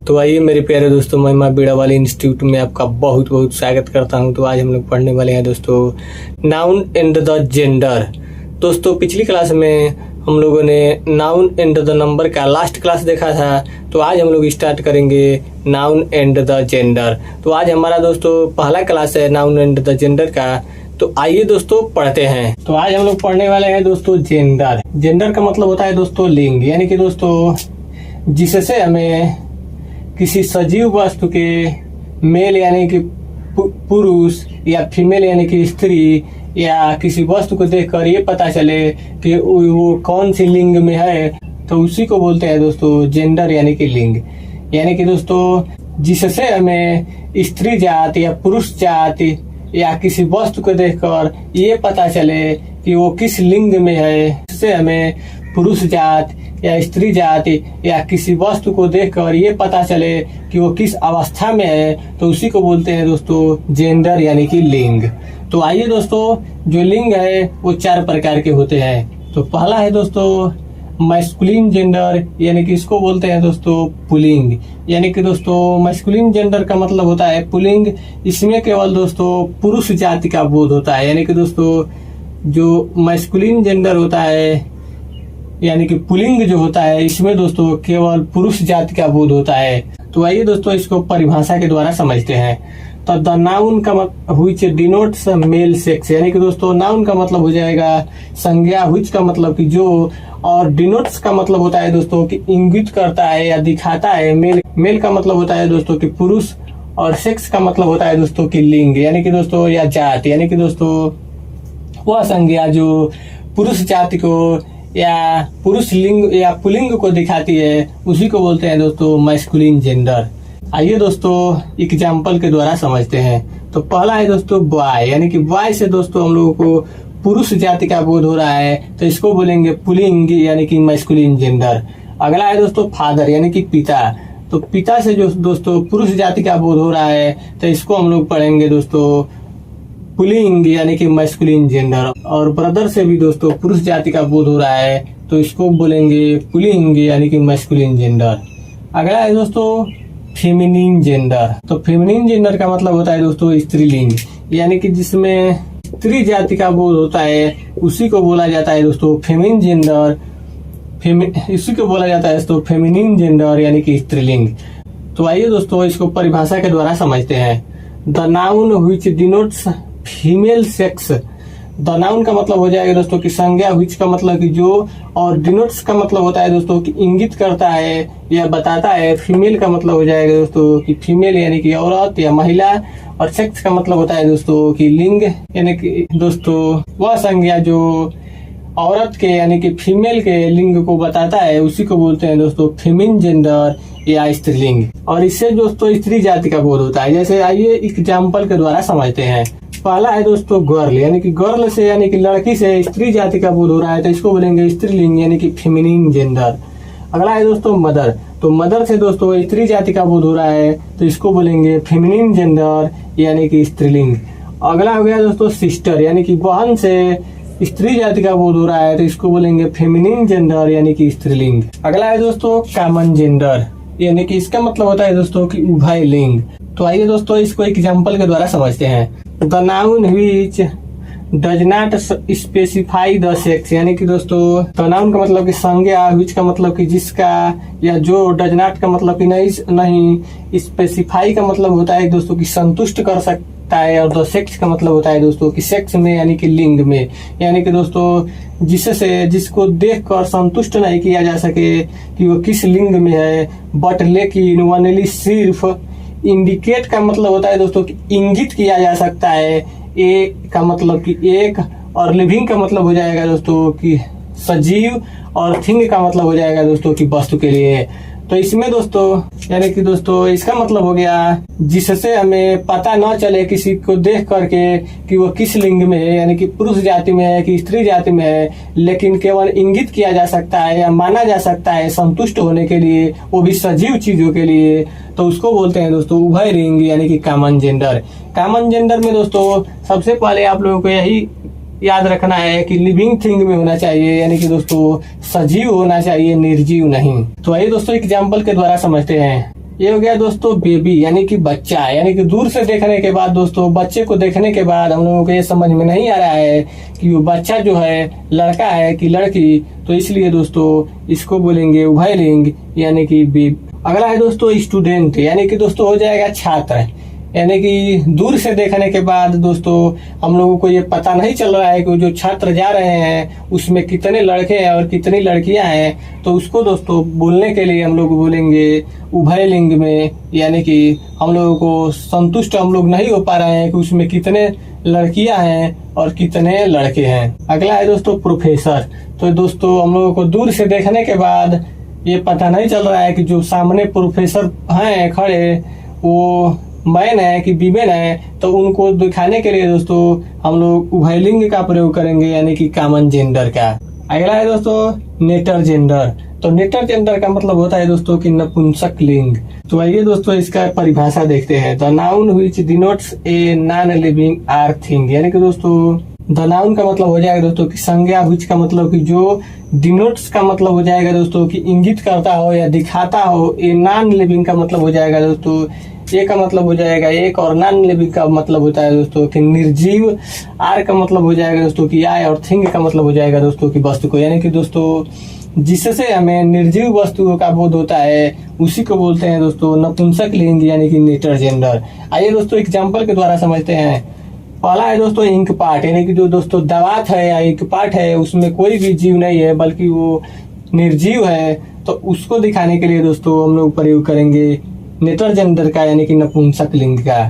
तो आइए मेरे प्यारे दोस्तों, मैं माँ बीड़ा वाली इंस्टीट्यूट में आपका बहुत बहुत स्वागत करता हूं। तो आज हम लोग पढ़ने वाले हैं दोस्तों नाउन एंड द जेंडर। दोस्तों पिछली क्लास में हम लोगों ने नाउन एंड द नंबर का लास्ट क्लास देखा था। तो आज हम लोग स्टार्ट करेंगे नाउन एंड द जेंडर। तो आज हमारा दोस्तों पहला क्लास है नाउन एंड द जेंडर का। तो आइए दोस्तों पढ़ते हैं। तो आज हम लोग पढ़ने वाले हैं दोस्तों जेंडर। जेंडर का मतलब होता है दोस्तों लिंग, यानी कि दोस्तों जिससे हमें किसी सजीव वस्तु के मेल यानी कि पुरुष या फीमेल यानी कि स्त्री या किसी वस्तु को देखकर ये पता चले कि वो कौन सी लिंग में है, तो उसी को बोलते हैं दोस्तों जेंडर यानी कि लिंग। यानी कि दोस्तों जिससे हमें स्त्री जात या पुरुष जात या किसी वस्तु को देखकर ये पता चले कि वो किस लिंग में है, इससे हमें पुरुष जात या स्त्री जात या किसी वस्तु को देखकर ये पता चले कि वो किस अवस्था में है, तो उसी को बोलते हैं दोस्तों जेंडर यानी कि लिंग। तो आइए दोस्तों, जो लिंग है वो 4 प्रकार के होते हैं। तो पहला है दोस्तों मैस्कुलिन जेंडर, यानी कि इसको बोलते हैं दोस्तों पुल्लिंग। यानी कि दोस्तों मैस्कुलिन जेंडर का मतलब होता है पुल्लिंग। इसमें केवल दोस्तों पुरुष जाति का बोध होता है। यानी कि दोस्तों जो मैस्कुलिन जेंडर होता है यानी कि पुल्लिंग जो होता है, इसमें दोस्तों केवल पुरुष जाति का बोध होता है। तो आइए दोस्तों इसको परिभाषा के द्वारा समझते हैं। तो द नाउन का व्हिच डिनोट्स मेल सेक्स, यानी कि दोस्तों नाउन का मतलब हो जाएगा संज्ञा, व्हिच का मतलब कि जो, और डिनोट्स का मतलब होता है दोस्तों कि इंगित करता है या दिखाता है। मेल का मतलब होता है दोस्तों कि पुरुष, और सेक्स का मतलब होता है दोस्तों कि लिंग यानी कि दोस्तों या जात। यानी कि दोस्तों वह संज्ञा जो पुरुष जाति को या पुरुष लिंग या पुल्लिंग को दिखाती है, उसी को बोलते हैं दोस्तों मैस्कुलिन जेंडर। आइए दोस्तों एग्जाम्पल के द्वारा समझते हैं। तो पहला है दोस्तों बॉय, यानी कि बॉय से दोस्तों हम लोगों को पुरुष जाति का बोध हो रहा है, तो इसको बोलेंगे पुल्लिंग यानी कि मैस्कुलिन जेंडर। अगला है दोस्तों फादर, यानी कि पिता। तो पिता से जो दोस्तों पुरुष जाति का बोध हो रहा है, तो इसको हम लोग पढ़ेंगे दोस्तों पुल्लिंग यानी कि मैस्कुलिन जेंडर। और ब्रदर से भी दोस्तों पुरुष जाति का बोध हो रहा है, तो इसको बोलेंगे पुल्लिंग यानी कि मैस्कुलिन जेंडर। अगला है दोस्तों फेमिनिन जेंडर। तो फेमिनिन जेंडर का मतलब होता है दोस्तों स्त्रीलिंग, यानी कि जिसमें स्त्री जाति का बोध होता है, उसी को बोला जाता है दोस्तों फेमिनिन जेंडर। इसी को बोला जाता है दोस्तों फेमिनिन जेंडर यानी कि स्त्रीलिंग। तो आइए दोस्तों इसको परिभाषा के द्वारा समझते हैं। The noun which denotes female sex. The noun का मतलब हो जाएगा दोस्तों की संज्ञा, व्हिच का मतलब कि जो, और डिनोट्स का मतलब होता है दोस्तों कि इंगित करता है या बताता है। फीमेल का मतलब हो जाएगा दोस्तों कि फीमेल यानी कि औरत या महिला, और सेक्स का मतलब होता है दोस्तों कि लिंग, यानी कि दोस्तों वह संज्ञा जो औरत के यानी कि फीमेल के लिंग को बताता है, उसी को बोलते हैं दोस्तों फेमिनिन जेंडर या स्त्रीलिंग। और इससे दोस्तों स्त्री जाति का बोध होता है। जैसे आइए एग्जाम्पल के द्वारा समझते हैं। पहला है दोस्तों गर्ल, यानी कि गर्ल से यानी कि लड़की से स्त्री जाति का बोध हो रहा है, तो इसको बोलेंगे स्त्रीलिंग यानी कि फेमिनिन जेंडर। अगला है दोस्तों मदर। तो मदर से दोस्तों स्त्री जाति का बोध हो रहा है, तो इसको बोलेंगे फेमिनिन जेंडर यानी कि स्त्रीलिंग। अगला हो गया दोस्तों सिस्टर, यानी कि बहन से स्त्री जाति का बोध हो रहा है, तो इसको बोलेंगे फेमिनिन जेंडर यानी कि स्त्रीलिंग। अगला है दोस्तों कॉमन जेंडर, यानी कि इसका मतलब होता है दोस्तों कि उभय लिंग। तो आइए दोस्तों इसको एग्जाम्पल के द्वारा समझते हैं। The noun which does not specify the sex, यानी कि दोस्तों द नाउन का मतलब कि संज्ञा, व्हिच का मतलब कि जिसका, या जो, डज नॉट का मतलब कि नहीं, स्पेसिफाई का मतलब होता है दोस्तों कि संतुष्ट कर सकता है, और द सेक्स का मतलब होता है दोस्तों कि सेक्स में यानी कि लिंग में। यानी कि दोस्तों जिसको देखकर संतुष्ट नहीं किया जा सके कि वो किस लिंग में है, बट लेकिन ओनली सिर्फ इंडिकेट का मतलब होता है दोस्तों कि इंगित किया जा सकता है। ए का मतलब कि एक, और लिविंग का मतलब हो जाएगा दोस्तों कि सजीव, और थिंग का मतलब हो जाएगा दोस्तों कि वस्तु के लिए। तो इसमें दोस्तों यानी कि दोस्तों इसका मतलब हो गया जिससे हमें पता न चले किसी को देख करके कि वो किस लिंग में है, यानी कि पुरुष जाति में है कि स्त्री जाति में है, लेकिन केवल इंगित किया जा सकता है या माना जा सकता है संतुष्ट होने के लिए, वो भी सजीव चीजों के लिए, तो उसको बोलते हैं दोस्तों उभय लिंग यानी कि कॉमन जेंडर। कॉमन जेंडर में दोस्तों सबसे पहले आप लोगों को यही याद रखना है कि लिविंग थिंग में होना चाहिए, यानी कि दोस्तों सजीव होना चाहिए, निर्जीव नहीं। तो आइए दोस्तों एग्जाम्पल के द्वारा समझते हैं। ये हो गया दोस्तों बेबी यानी कि बच्चा, यानी कि दूर से देखने के बाद दोस्तों, बच्चे को देखने के बाद हम लोगों को ये समझ में नहीं आ रहा है कि वो बच्चा जो है लड़का है कि लड़की, तो इसलिए दोस्तों इसको बोलेंगे उभयलिंग यानी कि बेबी। अगला है दोस्तों स्टूडेंट, यानी कि दोस्तों हो जाएगा छात्र, यानी कि दूर से देखने के बाद दोस्तों हम लोगों को ये पता नहीं चल रहा है कि जो छात्र जा रहे हैं उसमें कितने लड़के हैं और कितनी लड़कियां हैं, तो उसको दोस्तों बोलने के लिए हम लोग बोलेंगे उभयलिंग में, यानी कि हम लोगों को संतुष्ट हम लोग नहीं हो पा रहे हैं कि उसमें कितने लड़कियां हैं और कितने लड़के हैं। अगला है दोस्तों प्रोफेसर, तो दोस्तों हम लोगों को दूर से देखने के बाद ये पता नहीं चल रहा है कि जो सामने प्रोफेसर हैं खड़े वो मैन है कि वीमेन है, तो उनको दिखाने के लिए दोस्तों हम लोग उभयलिंग का प्रयोग करेंगे यानी कि कॉमन जेंडर का। अगला है दोस्तों नेटर जेंडर, तो नेटर जेंडर का मतलब होता है दोस्तों कि नपुंसक लिंग। तो आइए दोस्तों इसका परिभाषा देखते हैं। The noun which denotes a non living or thing, यानी कि दोस्तों द नाउन का मतलब हो जाएगा दोस्तों कि संज्ञा, व्हिच का मतलब कि जो, डिनोट्स का मतलब हो जाएगा दोस्तों कि इंगित करता हो या दिखाता हो, ए नॉन लिविंग का मतलब हो जाएगा दोस्तों, ए का मतलब हो जाएगा एक, और नॉन लिविंग का मतलब होता है दोस्तों कि निर्जीव, आर का मतलब हो जाएगा दोस्तों कि आय, और थिंग का मतलब हो जाएगा दोस्तों की वस्तु को, यानी कि दोस्तों जिससे हमें निर्जीव वस्तुओं का बोध होता है उसी को बोलते हैं दोस्तों नपुंसक लिंग यानी कि नेटर जेंडर। आइए दोस्तों एग्जाम्पल के द्वारा समझते हैं। पहला है दोस्तों इंक पार्ट, यानी कि जो दोस्तों दवात है या इंक पार्ट है उसमें कोई भी जीव नहीं है बल्कि वो निर्जीव है, तो उसको दिखाने के लिए दोस्तों हम लोग प्रयोग करेंगे नेटर जेंडर का यानी कि नपुंसक लिंग का।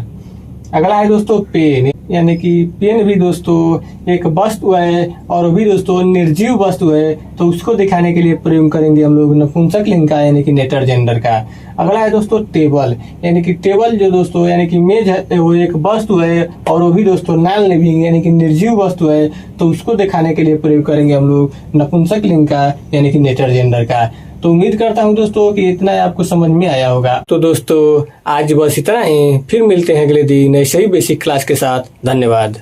अगला है दोस्तों पेन, यानी कि पेन भी दोस्तों एक वस्तु है और भी दोस्तों निर्जीव वस्तु है, तो उसको दिखाने के लिए प्रयोग करेंगे हम लोग नपुंसक लिंग का यानी कि नेटर जेंडर का। अगला है दोस्तों टेबल, यानी कि टेबल जो दोस्तों यानी कि मेज है वो एक वस्तु है और वो भी दोस्तों नॉन लिविंग यानी कि निर्जीव वस्तु है, तो उसको दिखाने के लिए प्रयोग करेंगे हम लोग नपुंसक लिंग का यानी कि नेटर जेंडर का। तो उम्मीद करता हूं दोस्तों कि इतना आपको समझ में आया होगा। तो दोस्तों आज बस इतना ही, फिर मिलते हैं अगले दिन ऐसे ही बेसिक क्लास के साथ। धन्यवाद।